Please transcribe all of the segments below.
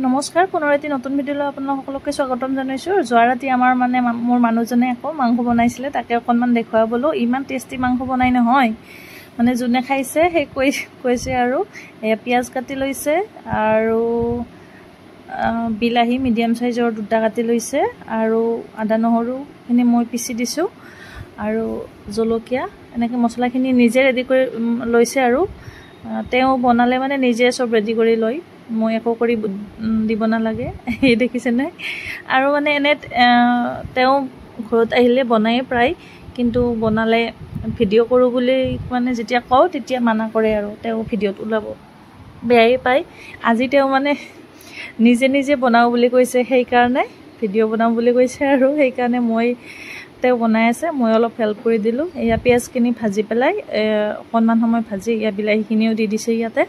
নমস্কাৰ, পুনৰ এটি নতুন ভিডিঅ'লৈ আপোনালোক সকলোকে স্বাগতম জনাইছোঁ। যোৱা ৰাতি আমাৰ মোৰ মানুহজনে আকৌ মাংস বনাইছিলে, তাকে অকণমান দেখুৱাবলৈ। ইমান টেষ্টি মাংস বনাই নহয়, মানে যোনে খাইছে সেই কৈছে আৰু পিঁয়াজ কাটি লৈছে আৰু বিলাহী মিডিয়াম সাইজৰ 2টা কাটি লৈছে আৰু আদা নহৰুখিনি মই পিচি দিছোঁ আৰু জলকীয়া এনেকৈ মছলাখিনি নিজে ৰেডি কৰি লৈছে আৰু তেওঁ বনালে মানে নিজে চব ৰেডি কৰি লয়, মই একো কৰি দিব নালাগে। এই দেখিছেনে? আৰু মানে এনে তেওঁ ঘৰত আহিলে বনায়ে প্ৰায়, কিন্তু বনালে ভিডিঅ' কৰোঁ বুলি মানে যেতিয়া কওঁ তেতিয়া মানা কৰে আৰু তেওঁ ভিডিঅ'ত ওলাব বেয়াই পায়। আজি তেওঁ মানে নিজে বনাওঁ বুলি কৈছে, সেইকাৰণে ভিডিঅ' বনাওঁ বুলি কৈছে আৰু সেইকাৰণে তেওঁ বনাই আছে, মই অলপ হেল্প কৰি দিলোঁ। এয়া পিঁয়াজখিনি ভাজি পেলাই অকণমান সময় ভাজি এয়া বিলাহীখিনিও দি দিছে। ইয়াতে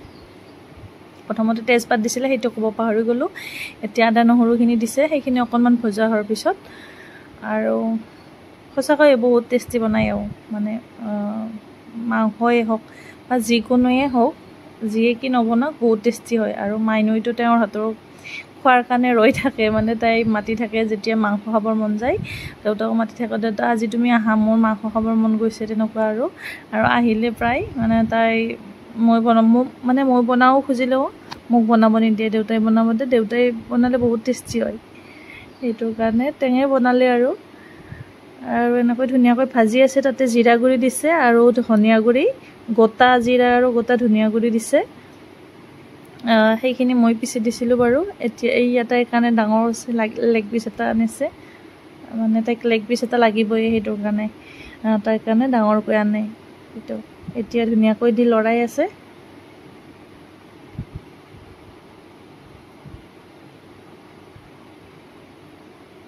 প্ৰথমতে তেজপাত দিছিলে, সেইটো ক'ব পাহৰি গ'লোঁ। এতিয়া আদা নহৰুখিনি দিছে, সেইখিনি অকণমান ভজা হোৱাৰ পিছত আৰু সঁচাকৈ বহুত টেষ্টি বনায় আৰু মানে মাংসই হওক বা যিকোনোৱে হওক, যিয়ে কি নবনাওক বহুত টেষ্টি হয়। আৰু মাইনুইটো তেওঁৰ হাতৰ খোৱাৰ কাৰণে ৰৈ থাকে, মানে তাই মাতি থাকে যেতিয়া মাংস খাবৰ মন যায়, দেউতাকো মাতি থাকে, দেউতা আজি তুমি আহা, মোৰ মাংস খাবৰ মন গৈছে, তেনেকুৱা আৰু আহিলে প্ৰায় মানে তাই মই বনাওঁ খুজিলেও মোক বনাব নিদিয়ে, দেউতাই বনাব দিয়ে। দেউতাই বনালে বহুত টেষ্টি হয়, সেইটো কাৰণে টেঙে বনালে আৰু এনেকৈ ধুনীয়াকৈ ভাজি আছে। তাতে জিৰা গুড়ি দিছে আৰু ধনিয়া গুড়ি, গোটা জিৰা আৰু গোটা ধনিয়া গুড়ি দিছে। সেইখিনি মই পিচি দিছিলোঁ বাৰু। এতিয়া তাইৰ কাৰণে ডাঙৰ লেগ পিচ এটা আনিছে, মানে তাইক লেগ পিচ এটা লাগিবই, সেইটোৰ কাৰণে তাইৰ কাৰণে ডাঙৰকৈ আনে। সেইটো এতিয়া ধুনীয়াকৈ দি লৰাই আছে।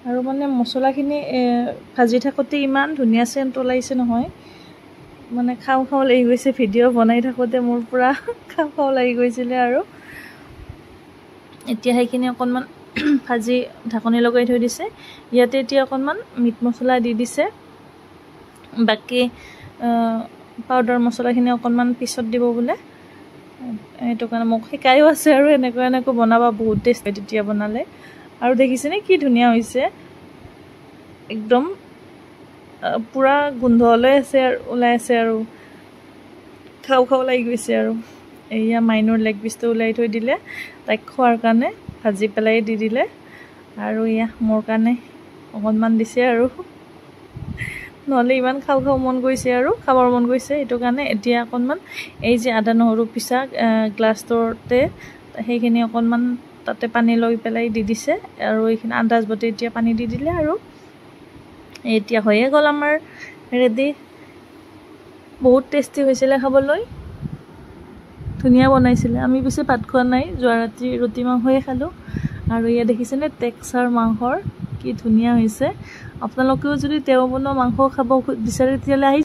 আৰু মানে মছলাখিনি ভাজি থাকোঁতে ইমান ধুনীয়া চেণ্ট ওলাইছে নহয়, মানে খাওঁ লাগি গৈছে। ভিডিঅ' বনাই থাকোঁতে মোৰ পূৰা খাওঁ লাগি গৈছিলে। আৰু এতিয়া সেইখিনি অকণমান ভাজি ঢাকনি লগাই থৈ দিছে। ইয়াতে এতিয়া অকণমান মিট মছলা দি দিছে, বাকী পাউডাৰ মছলাখিনি অকণমান পিছত দিব বোলে, সেইটো কাৰণে মোক শিকায়ো আছে আৰু এনেকৈ বনাবা, বহুত টেষ্ট হয় তেতিয়া বনালে। আৰু দেখিছেনে কি ধুনীয়া হৈছে, একদম পূৰা গোন্ধ ওলাই আছে আৰু খাওঁ লাগি গৈছে। আৰু এয়া মাইনুৰ লেগ পিচটো ওলাই থৈ দিলে, তাইক খোৱাৰ কাৰণে ভাজি পেলাই দি দিলে। আৰু এয়া মোৰ কাৰণে অকণমান দিছে আৰু নহ'লে ইমান খাওঁ মন গৈছে আৰু খাবৰ মন গৈছে, সেইটো কাৰণে এতিয়া অকণমান এই যে আদা নহৰু পিচা গ্লাছটোতে সেইখিনি অকণমান তাতে পানী লৈ পেলাই দি দিছে আৰু এইখিনি আন্দাজ মতে এতিয়া পানী দি দিলে আৰু এতিয়া হৈয়ে গ'ল আমাৰ ৰেডি। বহুত টেষ্টি হৈছিলে খাবলৈ, ধুনীয়া বনাইছিলে। আমি পিছে ভাত খোৱা নাই, যোৱা ৰাতি ৰুটি মাংসয়ে খালোঁ। আৰু ইয়াত দেখিছেনে টেক্সাৰ মাংসৰ কি ধুনীয়া হৈছে। আপোনালোকেও যদি তেওঁ বনোৱা মাংস খাব বিচাৰে তেতিয়াহ'লে আহি